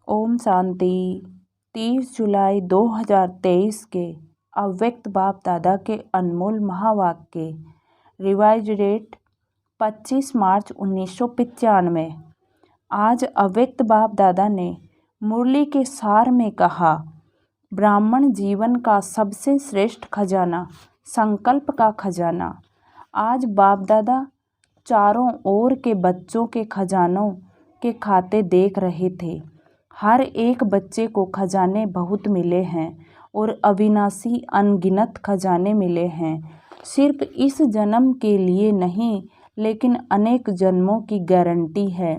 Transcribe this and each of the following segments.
ओम शांति। 30 जुलाई 2023 के अव्यक्त बाप दादा के अनमोल महावाक्य। रिवाइज डेट 25 मार्च 1995। आज अव्यक्त बाप दादा ने मुरली के सार में कहा, ब्राह्मण जीवन का सबसे श्रेष्ठ खजाना संकल्प का खजाना। आज बाप दादा चारों ओर के बच्चों के खजानों के खाते देख रहे थे। हर एक बच्चे को खजाने बहुत मिले हैं और अविनाशी अनगिनत खजाने मिले हैं। सिर्फ इस जन्म के लिए नहीं, लेकिन अनेक जन्मों की गारंटी है।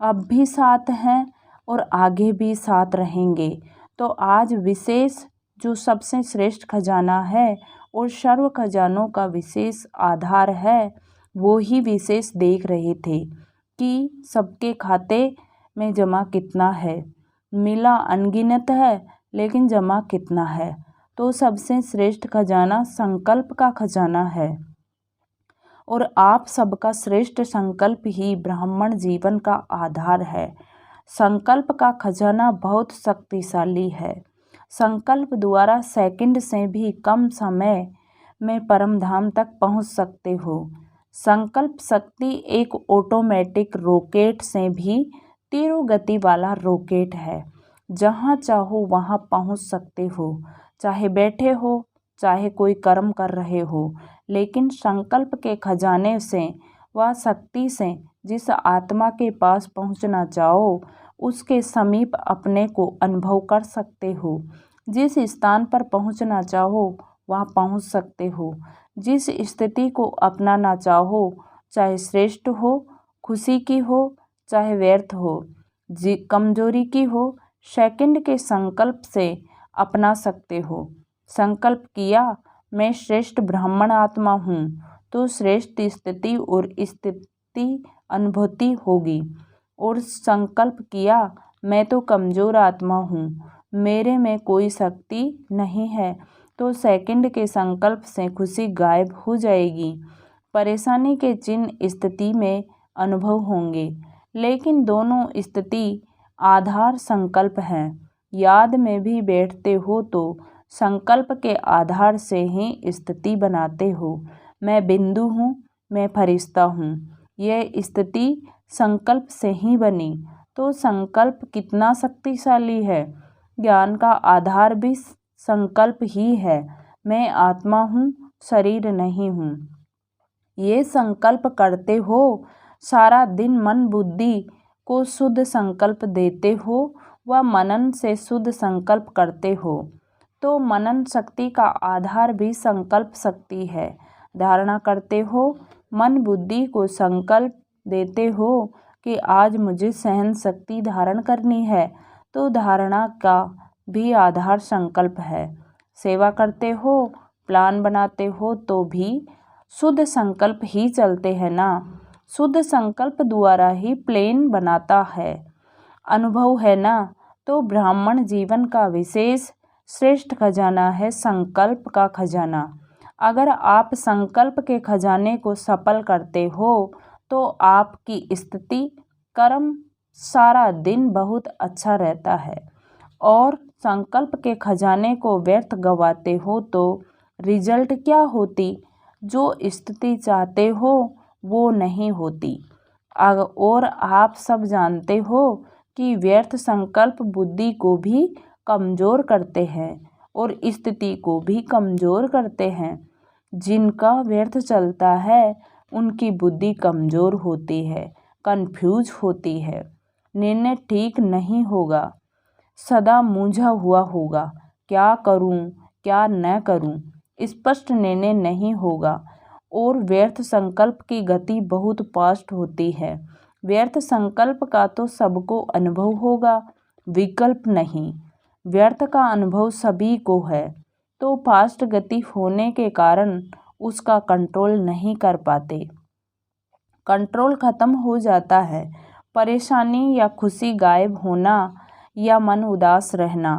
अब भी साथ हैं और आगे भी साथ रहेंगे। तो आज विशेष जो सबसे श्रेष्ठ खजाना है और सर्व खजानों का विशेष आधार है, वो ही विशेष देख रहे थे कि सबके खाते में जमा कितना है। मिला अनगिनत है, लेकिन जमा कितना है। तो सबसे श्रेष्ठ खजाना संकल्प का खजाना है और आप सबका श्रेष्ठ संकल्प ही ब्राह्मण जीवन का आधार है। संकल्प का खजाना बहुत शक्तिशाली है। संकल्प द्वारा सेकंड से भी कम समय में परमधाम तक पहुंच सकते हो। संकल्प शक्ति एक ऑटोमेटिक रॉकेट से भी तीव्र गति वाला रॉकेट है। जहाँ चाहो वहाँ पहुँच सकते हो, चाहे बैठे हो, चाहे कोई कर्म कर रहे हो। लेकिन संकल्प के खजाने से व शक्ति से जिस आत्मा के पास पहुँचना चाहो, उसके समीप अपने को अनुभव कर सकते हो। जिस स्थान पर पहुँचना चाहो वहाँ पहुँच सकते हो। जिस स्थिति को अपनाना चाहो, चाहे श्रेष्ठ हो, खुशी की हो, चाहे व्यर्थ हो, कमजोरी की हो, सेकंड के संकल्प से अपना सकते हो। संकल्प किया मैं श्रेष्ठ ब्राह्मण आत्मा हूँ, तो श्रेष्ठ स्थिति और स्थिति अनुभूति होगी। और संकल्प किया मैं तो कमज़ोर आत्मा हूँ, मेरे में कोई शक्ति नहीं है, तो सेकंड के संकल्प से खुशी गायब हो जाएगी। परेशानी के चिन्ह स्थिति में अनुभव होंगे, लेकिन दोनों स्थिति आधार संकल्प है। याद में भी बैठते हो तो संकल्प के आधार से ही स्थिति बनाते हो। मैं बिंदु हूँ, मैं फरिश्ता हूँ, यह स्थिति संकल्प से ही बनी। तो संकल्प कितना शक्तिशाली है। ज्ञान का आधार भी संकल्प ही है। मैं आत्मा हूँ, शरीर नहीं हूँ। ये संकल्प करते हो, सारा दिन मन बुद्धि को शुद्ध संकल्प देते हो व मनन से शुद्ध संकल्प करते हो। तो मनन शक्ति का आधार भी संकल्प शक्ति है। धारणा करते हो, मन बुद्धि को संकल्प देते हो कि आज मुझे सहन शक्ति धारण करनी है, तो धारणा का भी आधार संकल्प है। सेवा करते हो, प्लान बनाते हो, तो भी शुद्ध संकल्प ही चलते हैं ना। शुद्ध संकल्प द्वारा ही प्लेन बनाता है। अनुभव है ना। तो ब्राह्मण जीवन का विशेष श्रेष्ठ खजाना है संकल्प का खजाना। अगर आप संकल्प के खजाने को सफल करते हो, तो आपकी स्थिति कर्म सारा दिन बहुत अच्छा रहता है। और संकल्प के खजाने को व्यर्थ गवाते हो तो रिजल्ट क्या होती। जो स्थिति चाहते हो वो नहीं होती। और आप सब जानते हो कि व्यर्थ संकल्प बुद्धि को भी कमज़ोर करते हैं और स्थिति को भी कमज़ोर करते हैं। जिनका व्यर्थ चलता है उनकी बुद्धि कमज़ोर होती है, कंफ्यूज होती है, निर्णय ठीक नहीं होगा, सदा मूंझा हुआ होगा। क्या करूं, क्या न करूं, स्पष्ट निर्णय नहीं होगा। और व्यर्थ संकल्प की गति बहुत फास्ट होती है। व्यर्थ संकल्प का तो सबको अनुभव होगा, विकल्प नहीं। व्यर्थ का अनुभव सभी को है, तो फास्ट गति होने के कारण उसका कंट्रोल नहीं कर पाते। कंट्रोल खत्म हो जाता है। परेशानी या खुशी गायब होना या मन उदास रहना,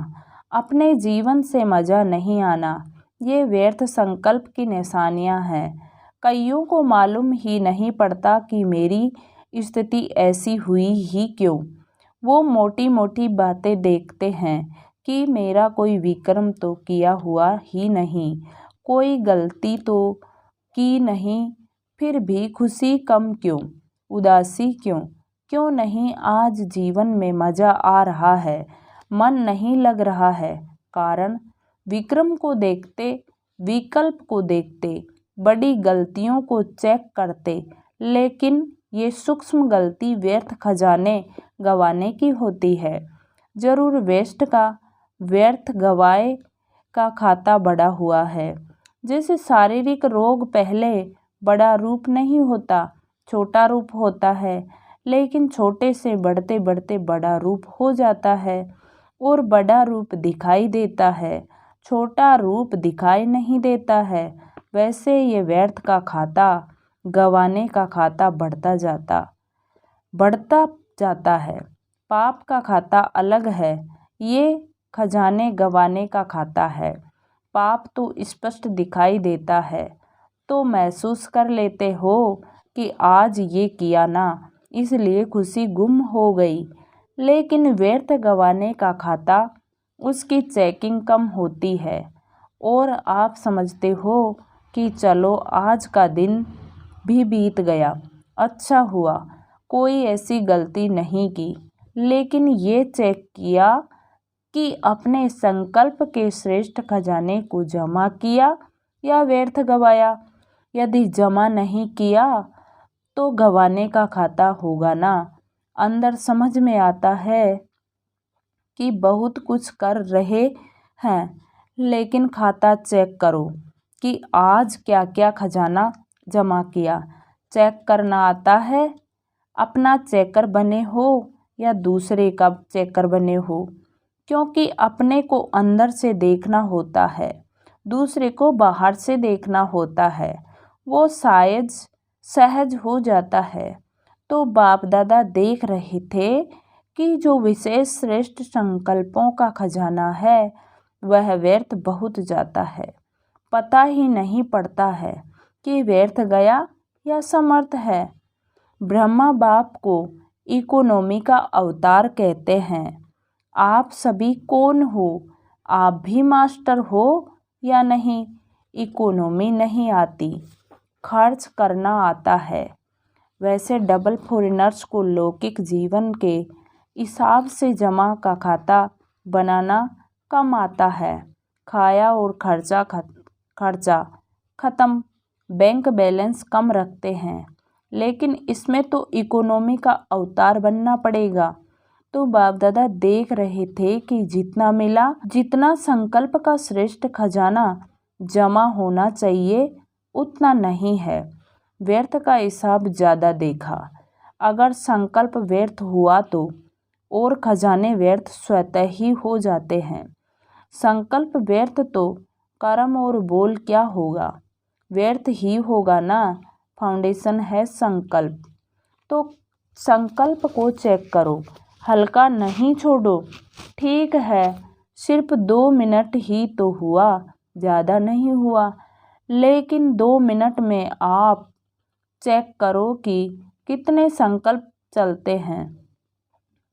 अपने जीवन से मज़ा नहीं आना, ये व्यर्थ संकल्प की निशानियां हैं। कईयों को मालूम ही नहीं पड़ता कि मेरी स्थिति ऐसी हुई ही क्यों। वो मोटी मोटी बातें देखते हैं कि मेरा कोई विक्रम तो किया हुआ ही नहीं, कोई गलती तो की नहीं, फिर भी खुशी कम क्यों, उदासी क्यों, क्यों नहीं आज जीवन में मज़ा आ रहा है, मन नहीं लग रहा है। कारण विक्रम को देखते, विकल्प को देखते, बड़ी गलतियों को चेक करते, लेकिन ये सूक्ष्म गलती व्यर्थ खजाने गंवाने की होती है। जरूर वेस्ट का व्यर्थ गवाए का खाता बढ़ा हुआ है। जैसे शारीरिक रोग पहले बड़ा रूप नहीं होता, छोटा रूप होता है, लेकिन छोटे से बढ़ते बढ़ते बड़ा रूप हो जाता है और बड़ा रूप दिखाई देता है, छोटा रूप दिखाई नहीं देता है। वैसे ये व्यर्थ का खाता, गंवाने का खाता बढ़ता जाता है। पाप का खाता अलग है, ये खजाने गंवाने का खाता है। पाप तो स्पष्ट दिखाई देता है, तो महसूस कर लेते हो कि आज ये किया ना, इसलिए खुशी गुम हो गई। लेकिन व्यर्थ गंवाने का खाता, उसकी चेकिंग कम होती है और आप समझते हो कि चलो आज का दिन भी बीत गया, अच्छा हुआ कोई ऐसी गलती नहीं की। लेकिन ये चेक किया कि अपने संकल्प के श्रेष्ठ खजाने को जमा किया या व्यर्थ गवाया। यदि जमा नहीं किया तो गंवाने का खाता होगा ना। अंदर समझ में आता है कि बहुत कुछ कर रहे हैं, लेकिन खाता चेक करो कि आज क्या क्या खजाना जमा किया। चेक करना आता है? अपना चेकर बने हो या दूसरे का चेकर बने हो? क्योंकि अपने को अंदर से देखना होता है, दूसरे को बाहर से देखना होता है, वो शायद सहज हो जाता है। तो बाप दादा देख रहे थे कि जो विशेष श्रेष्ठ संकल्पों का खजाना है वह व्यर्थ बहुत जाता है। पता ही नहीं पड़ता है कि व्यर्थ गया या समर्थ है। ब्रह्मा बाप को इकोनॉमी का अवतार कहते हैं। आप सभी कौन हो? आप भी मास्टर हो या नहीं? इकोनॉमी नहीं आती, खर्च करना आता है। वैसे डबल फॉरेनर्स को लौकिक जीवन के हिसाब से जमा का खाता बनाना कम आता है। खाया और खर्चा खत्म, बैंक बैलेंस कम रखते हैं। लेकिन इसमें तो इकोनॉमी का अवतार बनना पड़ेगा। तो बाप दादा देख रहे थे कि जितना मिला, जितना संकल्प का श्रेष्ठ खजाना जमा होना चाहिए उतना नहीं है। व्यर्थ का हिसाब ज़्यादा देखा। अगर संकल्प व्यर्थ हुआ तो और खजाने व्यर्थ स्वतः ही हो जाते हैं। संकल्प व्यर्थ तो कर्म और बोल क्या होगा, व्यर्थ ही होगा ना। फाउंडेशन है संकल्प। तो संकल्प को चेक करो, हल्का नहीं छोड़ो। ठीक है, सिर्फ 2 मिनट ही तो हुआ, ज़्यादा नहीं हुआ, लेकिन 2 मिनट में आप चेक करो कि कितने संकल्प चलते हैं।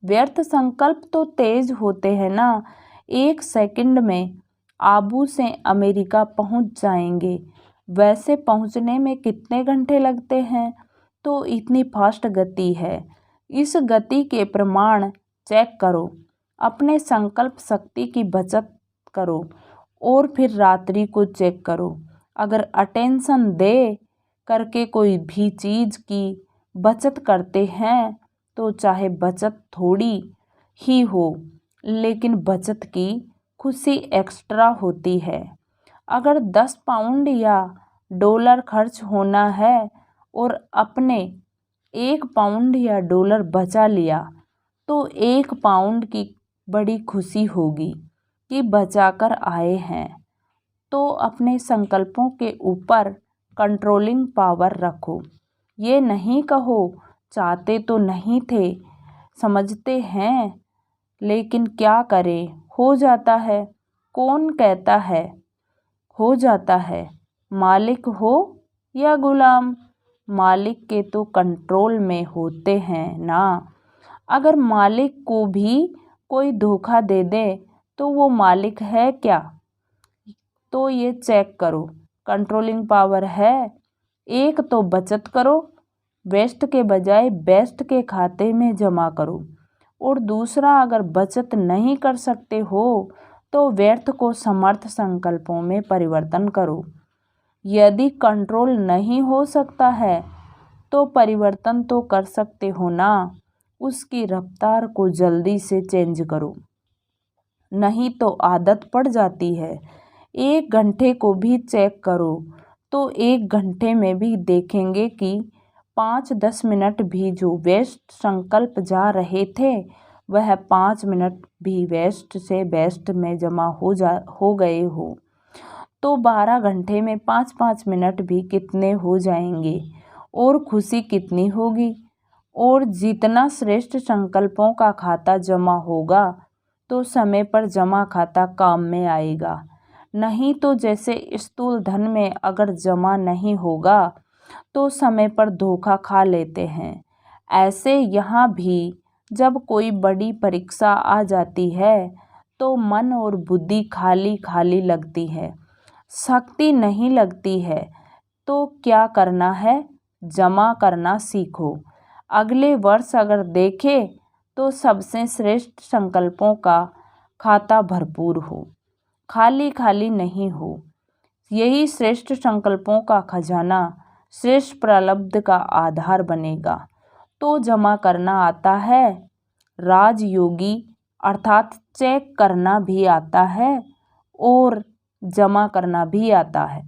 व्यर्थ संकल्प तो तेज होते हैं ना। 1 सेकंड में आबू से अमेरिका पहुंच जाएंगे। वैसे पहुंचने में कितने घंटे लगते हैं? तो इतनी फास्ट गति है। इस गति के प्रमाण चेक करो। अपने संकल्प शक्ति की बचत करो और फिर रात्रि को चेक करो। अगर अटेंशन दे करके कोई भी चीज़ की बचत करते हैं तो चाहे बचत थोड़ी ही हो, लेकिन बचत की खुशी एक्स्ट्रा होती है। अगर 10 पाउंड या डॉलर खर्च होना है और अपने 1 पाउंड या डॉलर बचा लिया तो 1 पाउंड की बड़ी खुशी होगी कि बचाकर आए हैं। तो अपने संकल्पों के ऊपर कंट्रोलिंग पावर रखो। ये नहीं कहो चाहते तो नहीं थे, समझते हैं, लेकिन क्या करें, हो जाता है। कौन कहता है हो जाता है? मालिक हो या गुलाम? मालिक के तो कंट्रोल में होते हैं ना। अगर मालिक को भी कोई धोखा दे दे तो वो मालिक है क्या? तो ये चेक करो। कंट्रोलिंग पावर है। एक तो बचत करो, वेस्ट के बजाय बेस्ट के खाते में जमा करो। और दूसरा, अगर बचत नहीं कर सकते हो तो व्यर्थ को समर्थ संकल्पों में परिवर्तन करो। यदि कंट्रोल नहीं हो सकता है तो परिवर्तन तो कर सकते हो ना, उसकी रफ्तार को जल्दी से चेंज करो, नहीं तो आदत पड़ जाती है। 1 घंटे को भी चेक करो तो 1 घंटे में भी देखेंगे कि 5-10 मिनट भी जो वेस्ट संकल्प जा रहे थे वह 5 मिनट भी वेस्ट से बेस्ट में जमा हो गए हो। तो 12 घंटे में 5-5 मिनट भी कितने हो जाएंगे और खुशी कितनी होगी। और जितना श्रेष्ठ संकल्पों का खाता जमा होगा तो समय पर जमा खाता काम में आएगा। नहीं तो जैसे स्थूल धन में अगर जमा नहीं होगा तो समय पर धोखा खा लेते हैं, ऐसे यहाँ भी जब कोई बड़ी परीक्षा आ जाती है तो मन और बुद्धि खाली खाली लगती है, शक्ति नहीं लगती है। तो क्या करना है? जमा करना सीखो। अगले वर्ष अगर देखें तो सबसे श्रेष्ठ संकल्पों का खाता भरपूर हो, खाली खाली नहीं हो। यही श्रेष्ठ संकल्पों का खजाना श्रेष्ठ प्रारब्ध का आधार बनेगा। तो जमा करना आता है, राजयोगी अर्थात चेक करना भी आता है और जमा करना भी आता है।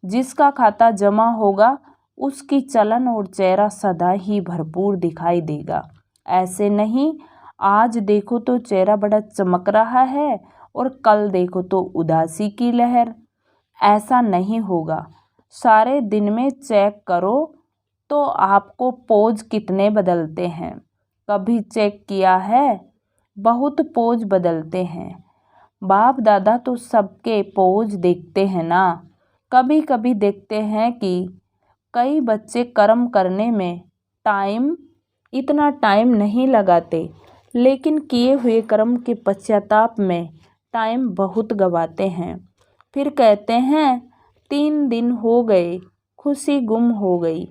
जिसका खाता जमा होगा उसकी चलन और चेहरा सदा ही भरपूर दिखाई देगा। ऐसे नहीं, आज देखो तो चेहरा बड़ा चमक रहा है और कल देखो तो उदासी की लहर। ऐसा नहीं होगा। सारे दिन में चेक करो तो आपको पोज कितने बदलते हैं। कभी चेक किया है? बहुत पोज बदलते हैं। बाप दादा तो सबके पोज देखते हैं ना। कभी कभी देखते हैं कि कई बच्चे कर्म करने में इतना टाइम नहीं लगाते, लेकिन किए हुए कर्म के पश्चाताप में टाइम बहुत गवाते हैं। फिर कहते हैं 3 दिन हो गए, खुशी गुम हो गई।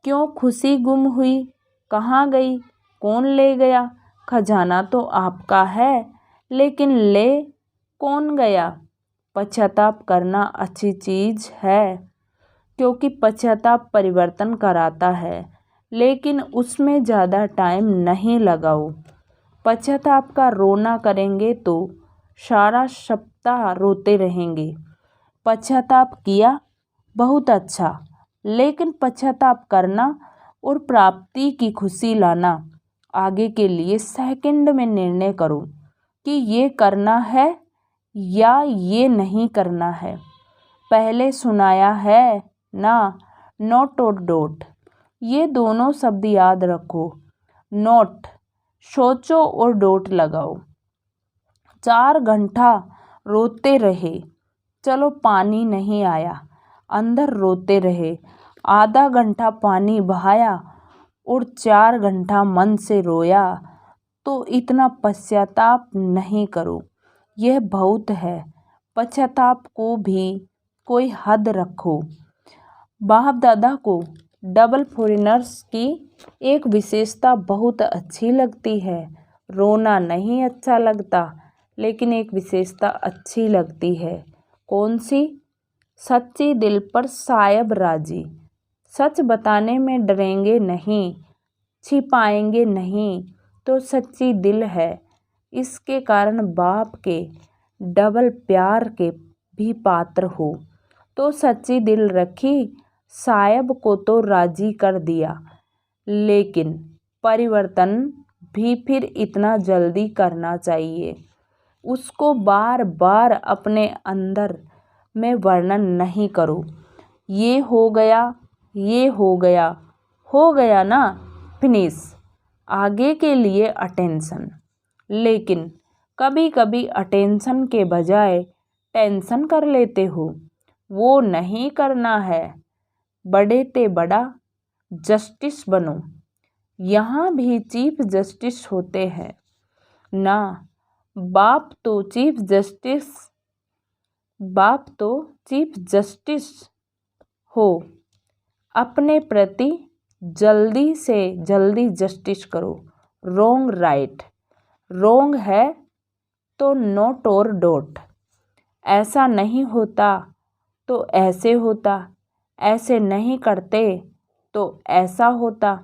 क्यों खुशी गुम हुई? कहाँ गई? कौन ले गया? खजाना तो आपका है, लेकिन ले कौन गया? पश्चाताप करना अच्छी चीज़ है, क्योंकि पश्चाताप परिवर्तन कराता है, लेकिन उसमें ज़्यादा टाइम नहीं लगाओ। पश्चाताप का रोना करेंगे तो सारा सप्ताह रोते रहेंगे। पश्चाताप किया, बहुत अच्छा, लेकिन पश्चाताप करना और प्राप्ति की खुशी लाना, आगे के लिए सेकंड में निर्णय करो कि ये करना है या ये नहीं करना है। पहले सुनाया है ना, नोट और डोट, ये दोनों शब्द याद रखो। नोट सोचो और डोट लगाओ। 4 घंटा रोते रहे, चलो पानी नहीं आया, अंदर रोते रहे। आधा घंटा पानी बहाया और 4 घंटा मन से रोया, तो इतना पश्चाताप नहीं करो, यह बहुत है। पश्चाताप को भी कोई हद रखो। बाप दादा को डबल फॉरेनर्स की एक विशेषता बहुत अच्छी लगती है। रोना नहीं अच्छा लगता, लेकिन एक विशेषता अच्छी लगती है। कौन सी? सच्ची दिल पर सायब राजी। सच बताने में डरेंगे नहीं, छिपाएंगे नहीं, तो सच्ची दिल है। इसके कारण बाप के डबल प्यार के भी पात्र हो। तो सच्ची दिल रखी, सायब को तो राजी कर दिया, लेकिन परिवर्तन भी फिर इतना जल्दी करना चाहिए। उसको बार बार अपने अंदर में वर्णन नहीं करो। ये हो गया, ये हो गया ना, फिनिश। आगे के लिए अटेंशन। लेकिन कभी कभी अटेंशन के बजाय टेंशन कर लेते हो। वो नहीं करना है। बड़े ते बड़ा जस्टिस बनो। यहाँ भी चीफ जस्टिस होते हैं ना। बाप तो चीफ जस्टिस हो। अपने प्रति जल्दी से जल्दी जस्टिस करो। रोंग राइट, रोंग है तो नोट और डोट। ऐसा नहीं होता तो ऐसे होता, ऐसे नहीं करते तो ऐसा होता।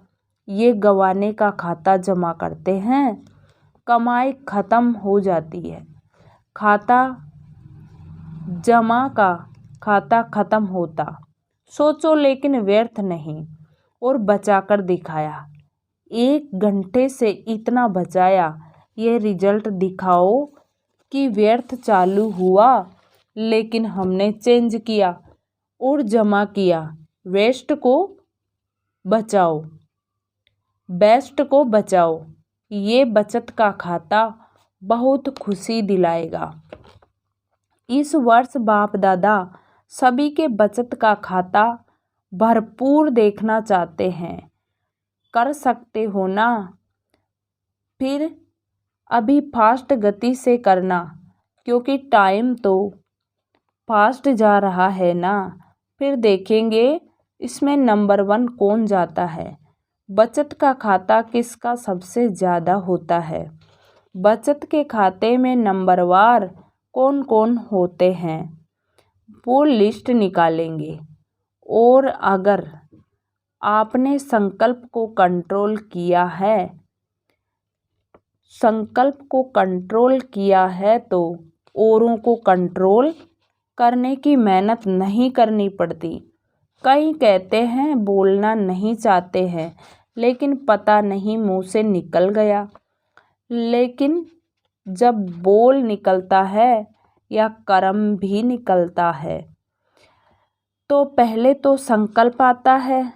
ये गंवाने का खाता जमा करते हैं, कमाई खत्म हो जाती है। खाता जमा का खाता खत्म होता। सोचो लेकिन व्यर्थ नहीं, और बचाकर दिखाया। 1 घंटे से इतना बचाया, ये रिजल्ट दिखाओ कि व्यर्थ चालू हुआ, लेकिन हमने चेंज किया और जमा किया। वेस्ट को बचाओ, बेस्ट को बचाओ। ये बचत का खाता बहुत खुशी दिलाएगा। इस वर्ष बाप दादा सभी के बचत का खाता भरपूर देखना चाहते हैं। कर सकते हो ना? फिर अभी फास्ट गति से करना, क्योंकि टाइम तो फास्ट जा रहा है ना। फिर देखेंगे इसमें नंबर 1 कौन जाता है। बचत का खाता किसका सबसे ज़्यादा होता है? बचत के खाते में नंबरवार कौन कौन होते हैं, वो लिस्ट निकालेंगे। और अगर आपने संकल्प को कंट्रोल किया है तो औरों को कंट्रोल करने की मेहनत नहीं करनी पड़ती। कई कहते हैं बोलना नहीं चाहते हैं, लेकिन पता नहीं मुंह से निकल गया। लेकिन जब बोल निकलता है या कर्म भी निकलता है, तो पहले तो संकल्प आता है।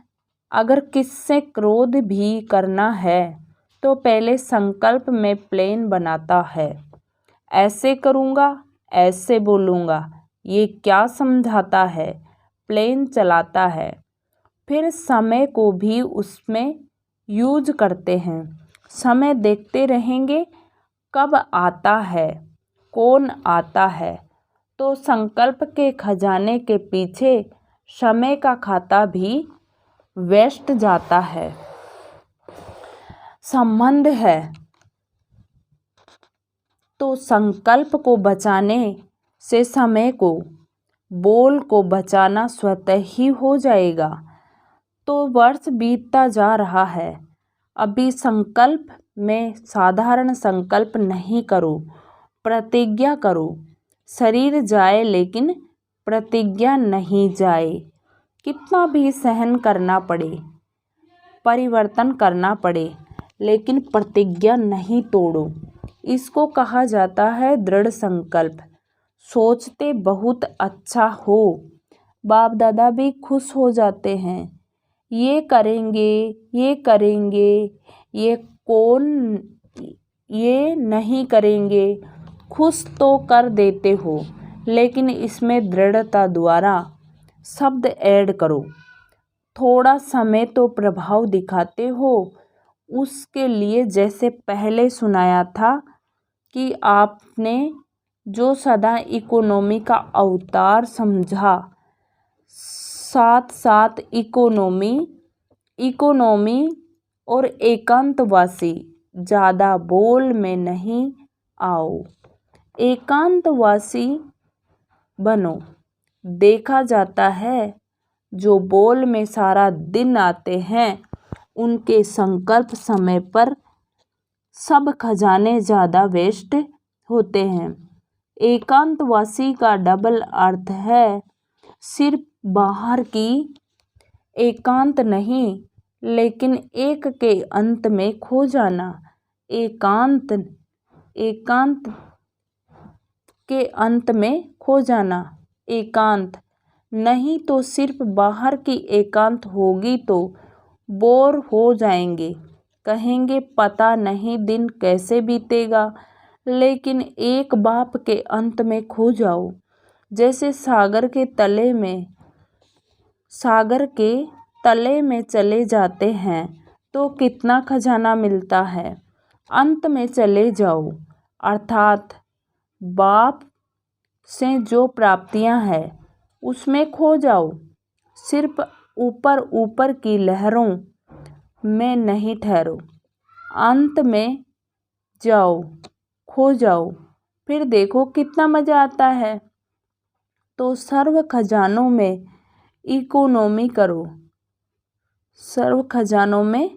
अगर किससे क्रोध भी करना है तो पहले संकल्प में प्लान बनाता है। ऐसे करूँगा, ऐसे बोलूँगा, ये क्या समझाता है, प्लान चलाता है। फिर समय को भी उसमें यूज करते हैं। समय देखते रहेंगे कब आता है, कौन आता है। तो संकल्प के खजाने के पीछे समय का खाता भी वेस्ट जाता है। संबंध है तो संकल्प को बचाने से समय को, बोल को बचाना स्वतः ही हो जाएगा। तो वर्ष बीतता जा रहा है। अभी संकल्प में साधारण संकल्प नहीं करो, प्रतिज्ञा करो। शरीर जाए लेकिन प्रतिज्ञा नहीं जाए। कितना भी सहन करना पड़े, परिवर्तन करना पड़े, लेकिन प्रतिज्ञा नहीं तोड़ो। इसको कहा जाता है दृढ़ संकल्प। सोचते बहुत अच्छा हो, बाप दादा भी खुश हो जाते हैं। ये करेंगे, ये करेंगे, ये नहीं करेंगे। खुश तो कर देते हो, लेकिन इसमें दृढ़ता द्वारा शब्द ऐड करो। थोड़ा समय तो प्रभाव दिखाते हो। उसके लिए जैसे पहले सुनाया था कि आपने जो सदा इकोनॉमी का अवतार समझा, साथ साथ इकोनॉमी और एकांतवासी, ज़्यादा बोल में नहीं आओ। एकांतवासी बनो। देखा जाता है जो बोल में सारा दिन आते हैं, उनके संकल्प समय पर सब खजाने ज़्यादा वेस्ट होते हैं। एकांतवासी का डबल अर्थ है, सिर्फ बाहर की एकांत नहीं, लेकिन एक के अंत में खो जाना। एकांत के अंत में खो जाना। एकांत नहीं तो सिर्फ बाहर की एकांत होगी तो बोर हो जाएंगे, कहेंगे पता नहीं दिन कैसे बीतेगा। लेकिन एक बाप के अंत में खो जाओ, जैसे सागर के तले में चले जाते हैं, तो कितना खजाना मिलता है। अंत में चले जाओ, अर्थात बाप से जो प्राप्तियां हैं उसमें खो जाओ। सिर्फ ऊपर ऊपर की लहरों में नहीं ठहरो। अंत में जाओ, खो जाओ, फिर देखो कितना मज़ा आता है। तो सर्व खजानों में इकोनॉमी करो। सर्व खजानों में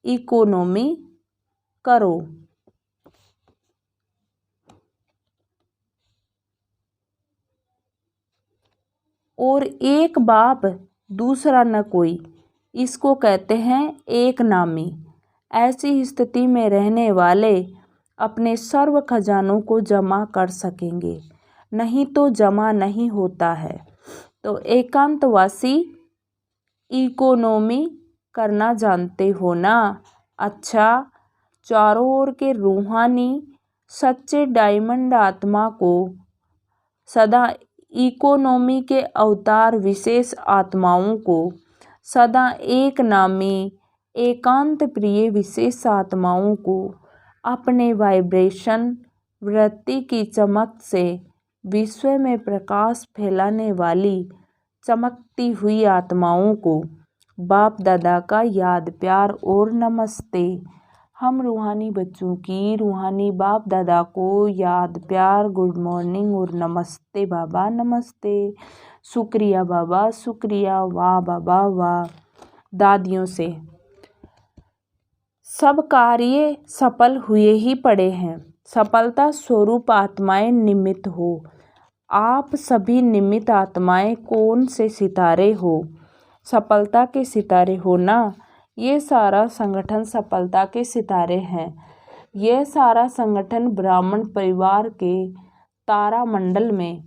इकोनॉमी करो। और एक बाप दूसरा न कोई, इसको कहते हैं एक नामी। ऐसी स्थिति में रहने वाले अपने सर्व खजानों को जमा कर सकेंगे, नहीं तो जमा नहीं होता है। तो एकांतवासी इकोनॉमी करना जानते हो ना। अच्छा, चारों ओर के रूहानी सच्चे डायमंड आत्मा को सदा इकोनॉमी के अवतार विशेष आत्माओं को सदा एक नामी एकांत प्रिय विशेष आत्माओं को अपने वाइब्रेशन वृत्ति की चमक से विश्व में प्रकाश फैलाने वाली चमकती हुई आत्माओं को बाप दादा का याद प्यार और नमस्ते। हम रूहानी बच्चों की रूहानी बाप दादा को याद प्यार गुड मॉर्निंग और नमस्ते बाबा नमस्ते। शुक्रिया बाबा शुक्रिया, वाह बाबा वाह। दादियों से सब कार्य सफल हुए ही पड़े हैं। सफलता स्वरूप आत्माएं निमित्त हो। आप सभी निमित्त आत्माएं कौन से सितारे हो? सफलता के सितारे हो ना। ये सारा संगठन सफलता के सितारे हैं। यह सारा संगठन ब्राह्मण परिवार के तारामंडल में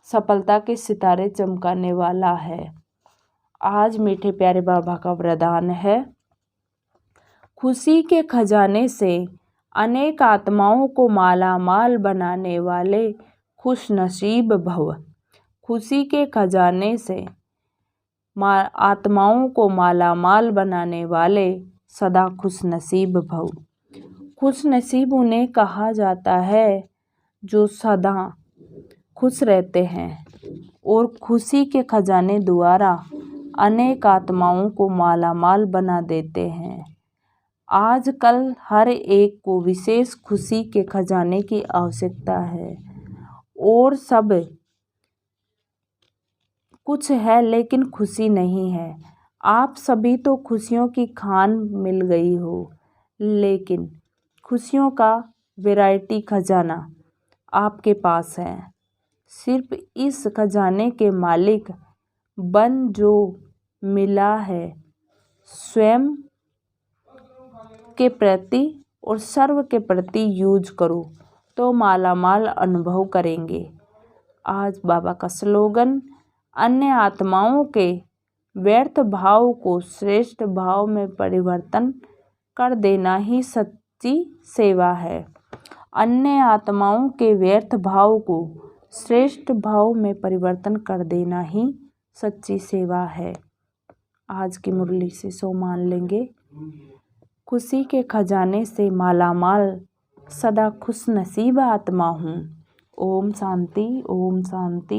सफलता के सितारे चमकाने वाला है। आज मीठे प्यारे बाबा का वरदान है, खुशी के खजाने से अनेक आत्माओं को मालामाल बनाने वाले खुश नसीब भव। खुशी के खजाने से आत्माओं को मालामाल बनाने वाले सदा खुश नसीब भव। खुश नसीब उन्हें कहा जाता है जो सदा खुश रहते हैं और खुशी के खजाने द्वारा अनेक आत्माओं को मालामाल बना देते हैं। आजकल हर एक को विशेष खुशी के खजाने की आवश्यकता है और सब कुछ है लेकिन खुशी नहीं है। आप सभी तो खुशियों की खान मिल गई हो, लेकिन खुशियों का वैरायटी खजाना आपके पास है। सिर्फ इस खजाने के मालिक बन जो मिला है स्वयं के प्रति और सर्व के प्रति यूज करो तो मालामाल अनुभव करेंगे। आज बाबा का स्लोगन, अन्य आत्माओं के व्यर्थ भाव को श्रेष्ठ भाव में परिवर्तन कर देना ही सच्ची सेवा है। अन्य आत्माओं के व्यर्थ भाव को श्रेष्ठ भाव में परिवर्तन कर देना ही सच्ची सेवा है। आज की मुरली से सो मान लेंगे, खुशी के खजाने से मालामाल सदा खुश नसीब आत्मा हूँ। ओम शांति, ओम शांति।